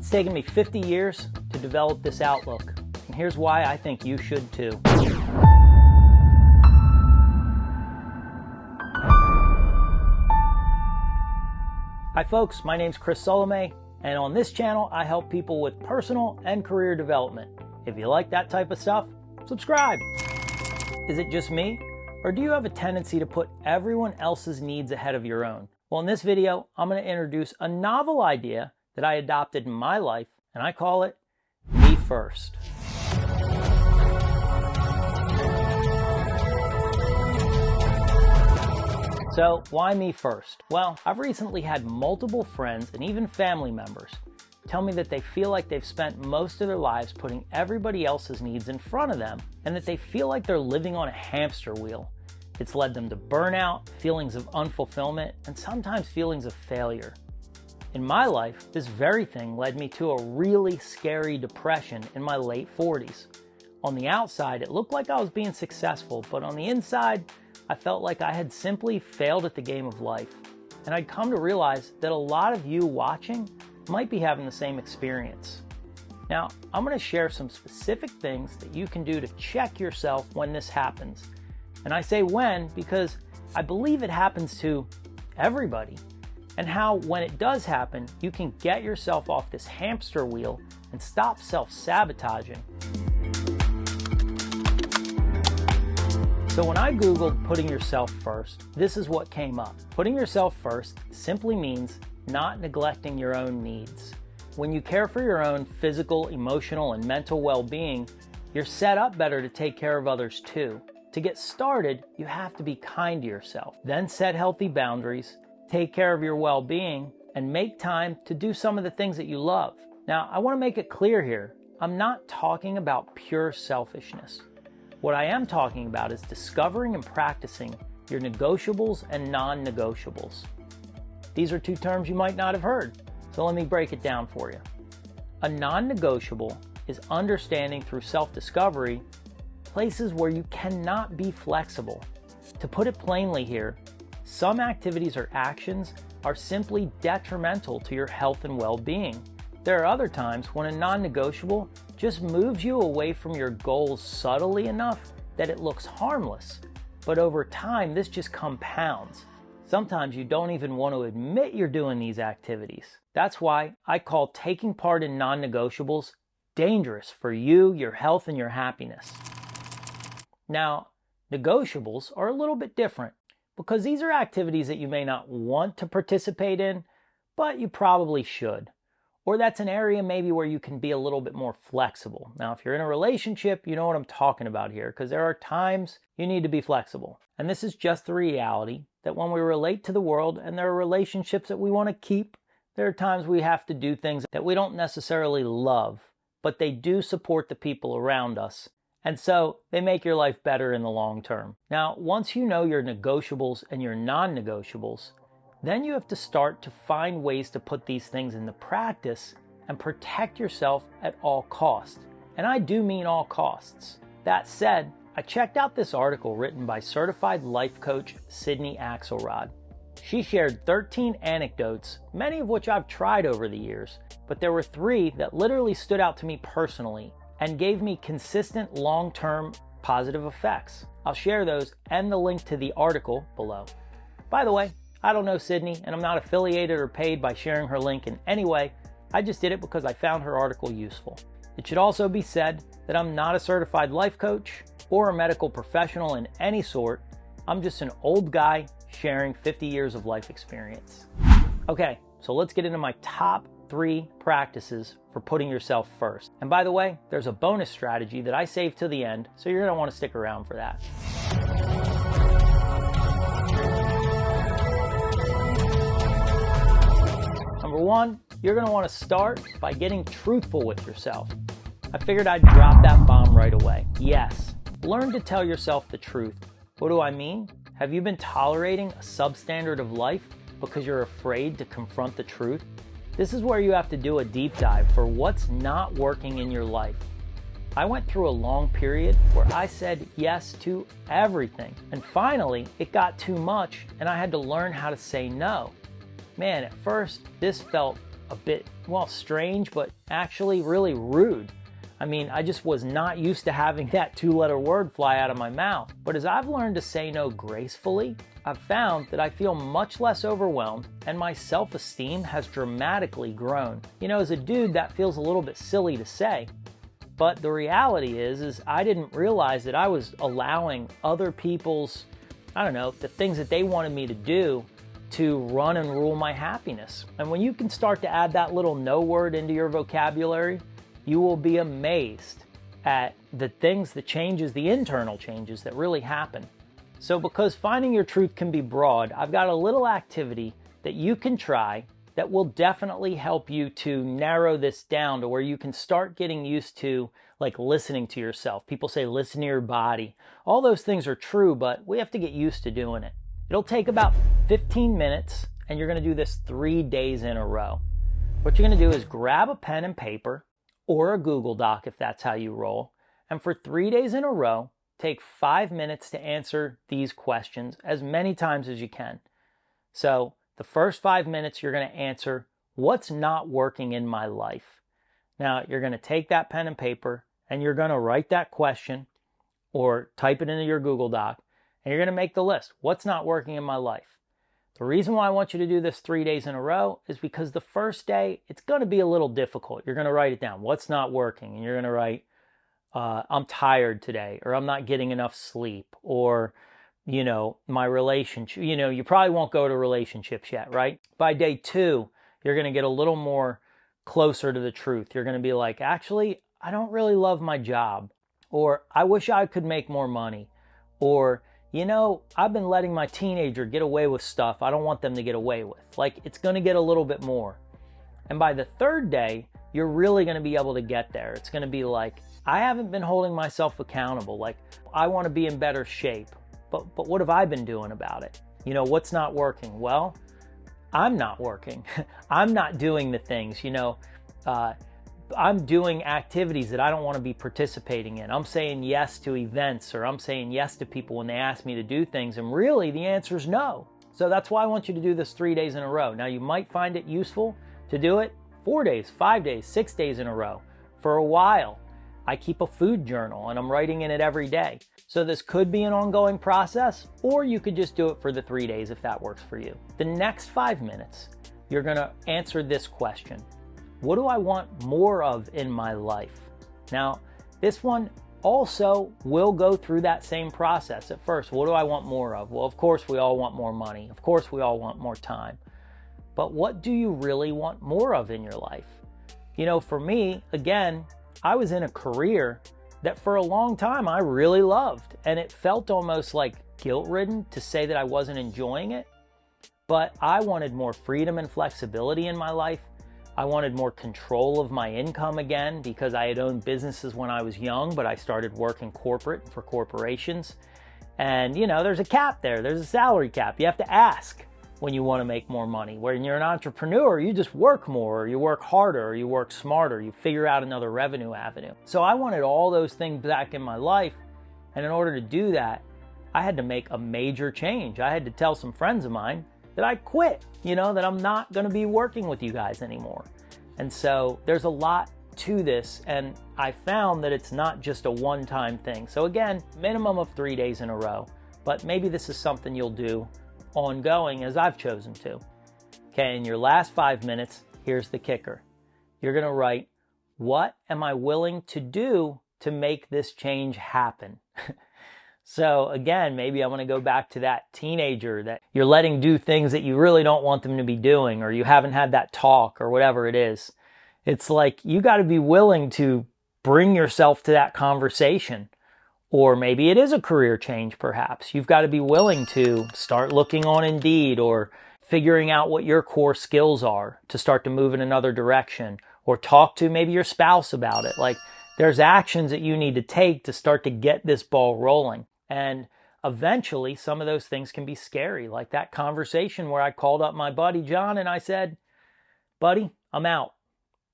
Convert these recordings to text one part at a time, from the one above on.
It's taken me 50 years to develop this outlook, and here's why I think you should too. Hi folks, my name's Chris Solomay, and on this channel I help people with personal and career development. If you like that type of stuff, subscribe. Is it just me, or do you have a tendency to put everyone else's needs ahead of your own? Well, in this video, I'm going to introduce a novel idea that I adopted in my life, and I call it me first. So, why me first? Well, I've recently had multiple friends and even family members tell me that they feel like they've spent most of their lives putting everybody else's needs in front of them, and that they feel like they're living on a hamster wheel. It's led them to burnout, feelings of unfulfillment, and sometimes feelings of failure. In my life, this very thing led me to a really scary depression in my late 40s. On the outside, it looked like I was being successful, but on the inside, I felt like I had simply failed at the game of life. And I'd come to realize that a lot of you watching might be having the same experience. Now, I'm going to share some specific things that you can do to check yourself when this happens. And I say when because I believe it happens to everybody. And how, when it does happen, you can get yourself off this hamster wheel and stop self-sabotaging. So when I Googled putting yourself first, this is what came up. Putting yourself first simply means not neglecting your own needs. When you care for your own physical, emotional, and mental well-being, you're set up better to take care of others too. To get started, you have to be kind to yourself. Then set healthy boundaries, take care of your well-being, and make time to do some of the things that you love. Now, I want to make it clear here, I'm not talking about pure selfishness. What I am talking about is discovering and practicing your negotiables and non-negotiables. These are two terms you might not have heard, so let me break it down for you. A non-negotiable is understanding through self-discovery places where you cannot be flexible. To put it plainly here, some activities or actions are simply detrimental to your health and well-being. There are other times when a non-negotiable just moves you away from your goals subtly enough that it looks harmless. But over time, this just compounds. Sometimes you don't even want to admit you're doing these activities. That's why I call taking part in non-negotiables dangerous for you, your health, and your happiness. Now, negotiables are a little bit different because these are activities that you may not want to participate in, but you probably should. Or that's an area maybe where you can be a little bit more flexible. Now, if you're in a relationship, you know what I'm talking about here, because there are times you need to be flexible. And this is just the reality that when we relate to the world and there are relationships that we want to keep, there are times we have to do things that we don't necessarily love, but they do support the people around us. And so they make your life better in the long term. Now, once you know your negotiables and your non-negotiables, then you have to start to find ways to put these things into practice and protect yourself at all costs. And I do mean all costs. That said, I checked out this article written by certified life coach Sydney Axelrod. She shared 13 anecdotes, many of which I've tried over the years, but there were 3 that literally stood out to me personally and gave me consistent long-term positive effects. I'll share those and the link to the article below. By the way, I don't know Sydney, and I'm not affiliated or paid by sharing her link in any way. I just did it because I found her article useful. It should also be said that I'm not a certified life coach or a medical professional in any sort. I'm just an old guy sharing 50 years of life experience. Okay, so let's get into my top 3 practices for putting yourself first. And by the way, there's a bonus strategy that I saved to the end, so you're going to want to stick around for that. Number 1, you're going to want to start by getting truthful with yourself. I figured I'd drop that bomb right away. Yes, learn to tell yourself the truth. What do I mean? Have you been tolerating a substandard of life because you're afraid to confront the truth? This is where you have to do a deep dive for what's not working in your life. I went through a long period where I said yes to everything. And finally, it got too much and I had to learn how to say no. Man, at first, this felt a bit, well, strange, but actually really rude. I mean, I just was not used to having that two-letter word fly out of my mouth. But as I've learned to say no gracefully, I've found that I feel much less overwhelmed and my self-esteem has dramatically grown. You know, as a dude, that feels a little bit silly to say. But the reality is I didn't realize that I was allowing other people's, I don't know, the things that they wanted me to do to run and rule my happiness. And when you can start to add that little no word into your vocabulary, you will be amazed at the things, the changes, the internal changes that really happen. So because finding your truth can be broad, I've got a little activity that you can try that will definitely help you to narrow this down to where you can start getting used to like listening to yourself. People say listen to your body. All those things are true, but we have to get used to doing it. It'll take about 15 minutes and you're going to do this 3 days in a row. What you're going to do is grab a pen and paper or a Google Doc if that's how you roll. And for 3 days in a row, take 5 minutes to answer these questions as many times as you can. So the first 5 minutes, you're going to answer, what's not working in my life? Now, you're going to take that pen and paper and you're going to write that question or type it into your Google Doc and you're going to make the list. What's not working in my life? The reason why I want you to do this 3 days in a row is because the first day, it's going to be a little difficult. You're going to write it down. What's not working? And you're going to write, I'm tired today, or I'm not getting enough sleep, or, you know, my relationship. You know, you probably won't go to relationships yet, right? By day 2, you're going to get a little more closer to the truth. You're going to be like, actually, I don't really love my job, or I wish I could make more money, or, you know, I've been letting my teenager get away with stuff I don't want them to get away with. Like, it's going to get a little bit more. And by the 3rd day, you're really going to be able to get there. It's going to be like, I haven't been holding myself accountable. Like, I want to be in better shape. But what have I been doing about it? You know, what's not working? Well, I'm not working. I'm not doing the things, you know. I'm doing activities that I don't want to be participating in. I'm saying yes to events, or I'm saying yes to people when they ask me to do things. And really, the answer is no. So that's why I want you to do this 3 days in a row. Now, you might find it useful to do it 4 days, 5 days, 6 days in a row. For a while, I keep a food journal and I'm writing in it every day. So this could be an ongoing process, or you could just do it for the 3 days if that works for you. The next 5 minutes, you're going to answer this question. What do I want more of in my life? Now, this one also will go through that same process. At first, what do I want more of? Well, of course, we all want more money. Of course, we all want more time. But what do you really want more of in your life? You know, for me, again, I was in a career that for a long time I really loved, and it felt almost like guilt-ridden to say that I wasn't enjoying it. But I wanted more freedom and flexibility in my life. I wanted more control of my income again because I had owned businesses when I was young, but I started working corporate for corporations. And, you know, there's a cap there. There's a salary cap. You have to ask when you want to make more money. When you're an entrepreneur, you just work more, or you work harder, or you work smarter. You figure out another revenue avenue. So I wanted all those things back in my life. And in order to do that, I had to make a major change. I had to tell some friends of mine that I quit, you know, that I'm not going to be working with you guys anymore. And so there's a lot to this, and I found that it's not just a one-time thing. So again, minimum of 3 days in a row, but maybe this is something you'll do ongoing as I've chosen to. Okay, in your last 5 minutes, here's the kicker. You're going to write, what am I willing to do to make this change happen? So again, maybe I'm going to go back to that teenager that you're letting do things that you really don't want them to be doing, or you haven't had that talk, or whatever it is. It's like you got to be willing to bring yourself to that conversation. Or maybe it is a career change, perhaps. You've got to be willing to start looking on Indeed, or figuring out what your core skills are to start to move in another direction, or talk to maybe your spouse about it. Like, there's actions that you need to take to start to get this ball rolling. And eventually, some of those things can be scary. Like that conversation where I called up my buddy John and I said, buddy, I'm out.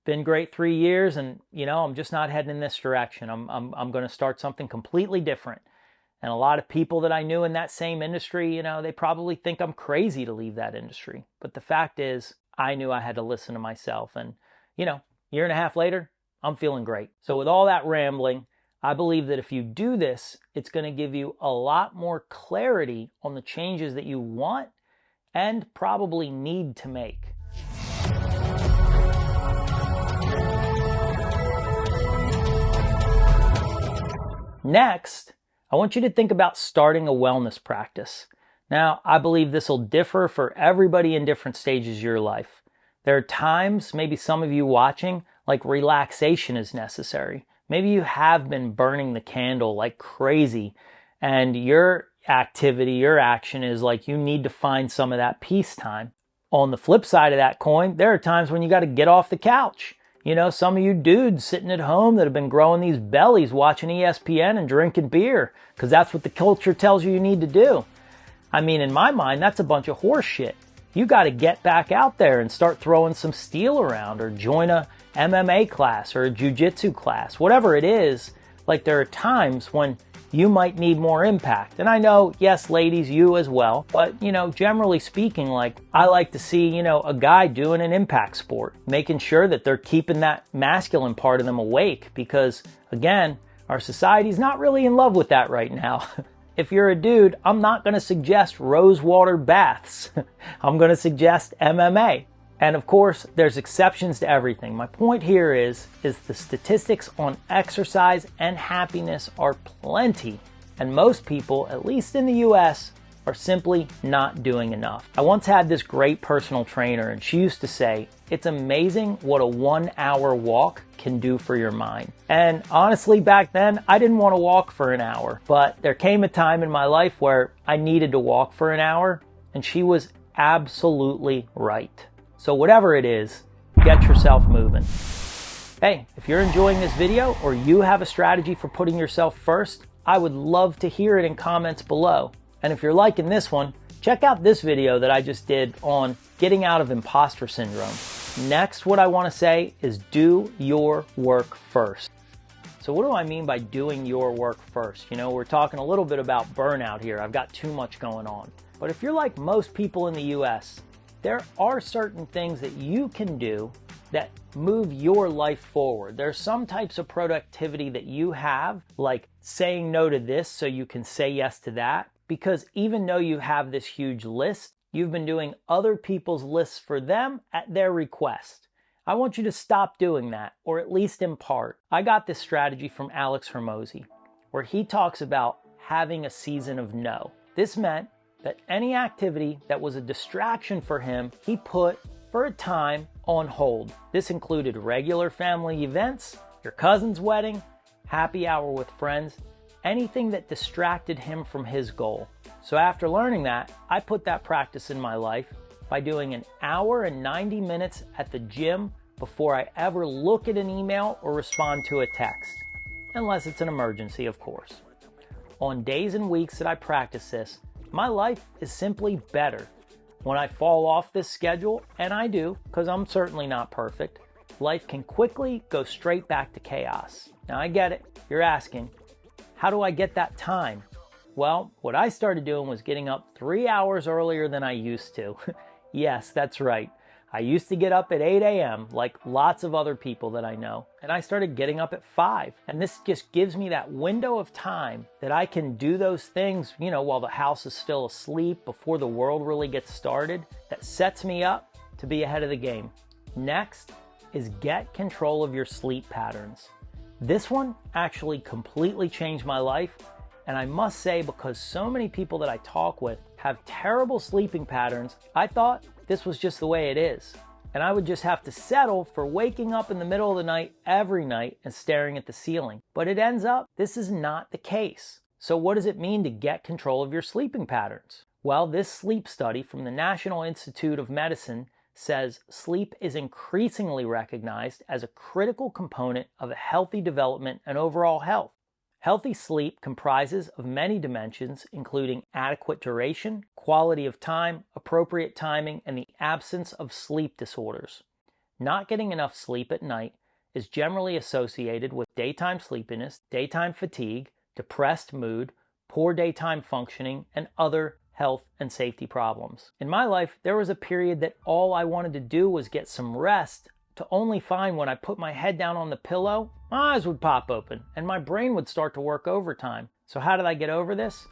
Been great 3 years, and you know, I'm just not heading in this direction. I'm going to start something completely different. And a lot of people that I knew in that same industry, you know, they probably think I'm crazy to leave that industry. But the fact is, I knew I had to listen to myself. And, year and a half later, I'm feeling great. So with all that rambling, I believe that if you do this, it's going to give you a lot more clarity on the changes that you want and probably need to make. Next, I want you to think about starting a wellness practice. Now, I believe this will differ for everybody in different stages of your life. There are times, maybe some of you watching, like relaxation is necessary. Maybe you have been burning the candle like crazy and your activity, your action is like you need to find some of that peace time. On the flip side of that coin, there are times when you got to get off the couch. Some of you dudes sitting at home that have been growing these bellies watching ESPN and drinking beer because that's what the culture tells you need to do. I mean, in my mind, that's a bunch of horse shit. You got to get back out there and start throwing some steel around or join a MMA class or a jiu-jitsu class, whatever it is. Like there are times when you might need more impact. And I know, yes, ladies, you as well. But, generally speaking, like I like to see, a guy doing an impact sport, making sure that they're keeping that masculine part of them awake because, again, our society's not really in love with that right now. If you're a dude, I'm not going to suggest rosewater baths. I'm going to suggest MMA. And of course, there's exceptions to everything. My point here is the statistics on exercise and happiness are plenty. And most people, at least in the US, are simply not doing enough. I once had this great personal trainer and she used to say, it's amazing what a 1 hour walk can do for your mind. And honestly, back then, I didn't want to walk for an hour. But there came a time in my life where I needed to walk for an hour and she was absolutely right. So whatever it is, get yourself moving. Hey, if you're enjoying this video or you have a strategy for putting yourself first, I would love to hear it in comments below. And if you're liking this one, check out this video that I just did on getting out of imposter syndrome. Next, what I want to say is do your work first. So what do I mean by doing your work first? We're talking a little bit about burnout here. I've got too much going on. But if you're like most people in the US, there are certain things that you can do that move your life forward. There's some types of productivity that you have, like saying no to this so you can say yes to that. Because even though you have this huge list, you've been doing other people's lists for them at their request. I want you to stop doing that, or at least in part. I got this strategy from Alex Hormozy, where he talks about having a season of no. This meant that any activity that was a distraction for him, he put for a time on hold. This included regular family events, your cousin's wedding, happy hour with friends, anything that distracted him from his goal. So after learning that, I put that practice in my life by doing an hour and 90 minutes at the gym before I ever look at an email or respond to a text. Unless it's an emergency, of course. On days and weeks that I practice this, my life is simply better. When I fall off this schedule, and I do, because I'm certainly not perfect, life can quickly go straight back to chaos. Now I get it, you're asking, how do I get that time? Well, what I started doing was getting up 3 hours earlier than I used to. Yes, that's right. I used to get up at 8 a.m. like lots of other people that I know, and I started getting up at 5. And this just gives me that window of time that I can do those things, while the house is still asleep, before the world really gets started. That sets me up to be ahead of the game. Next is get control of your sleep patterns. This one actually completely changed my life, and I must say, because so many people that I talk with have terrible sleeping patterns, I thought this was just the way it is. And I would just have to settle for waking up in the middle of the night every night and staring at the ceiling. But it ends up, this is not the case. So what does it mean to get control of your sleeping patterns? Well, this sleep study from the National Institute of Medicine says sleep is increasingly recognized as a critical component of a healthy development and overall health. Healthy sleep comprises of many dimensions, including adequate duration, quality of time, appropriate timing, and the absence of sleep disorders. Not getting enough sleep at night is generally associated with daytime sleepiness, daytime fatigue, depressed mood, poor daytime functioning, and other health, and safety problems. In my life, there was a period that all I wanted to do was get some rest, to only find when I put my head down on the pillow, my eyes would pop open and my brain would start to work overtime. So how did I get over this?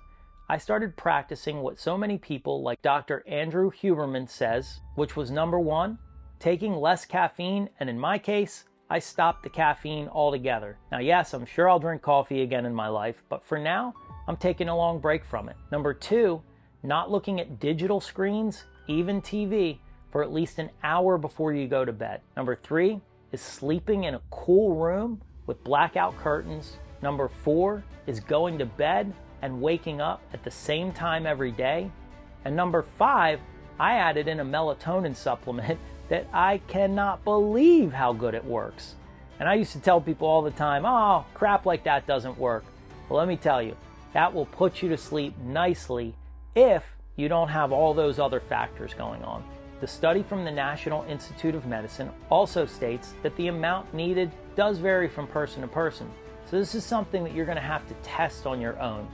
I started practicing what so many people like Dr. Andrew Huberman says, which was number 1, taking less caffeine, and in my case, I stopped the caffeine altogether. Now yes, I'm sure I'll drink coffee again in my life, but for now, I'm taking a long break from it. Number 2, not looking at digital screens, even TV, for at least an hour before you go to bed. Number 3 is sleeping in a cool room with blackout curtains. Number 4 is going to bed and waking up at the same time every day. And number 5, I added in a melatonin supplement that I cannot believe how good it works. And I used to tell people all the time, oh, crap like that doesn't work. Well, let me tell you, that will put you to sleep nicely if you don't have all those other factors going on. The study from the National Institute of Medicine also states that the amount needed does vary from person to person. So this is something that you're going to have to test on your own.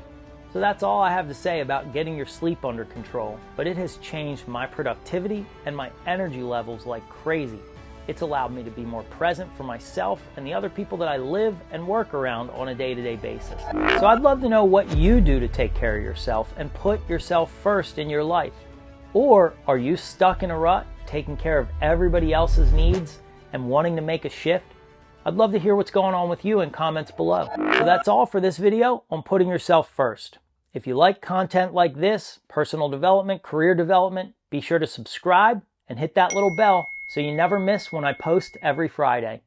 So that's all I have to say about getting your sleep under control, but it has changed my productivity and my energy levels like crazy. It's allowed me to be more present for myself and the other people that I live and work around on a day-to-day basis. So I'd love to know what you do to take care of yourself and put yourself first in your life. Or are you stuck in a rut, taking care of everybody else's needs and wanting to make a shift? I'd love to hear what's going on with you in comments below. So that's all for this video on putting yourself first. If you like content like this, personal development, career development, be sure to subscribe and hit that little bell so you never miss when I post every Friday.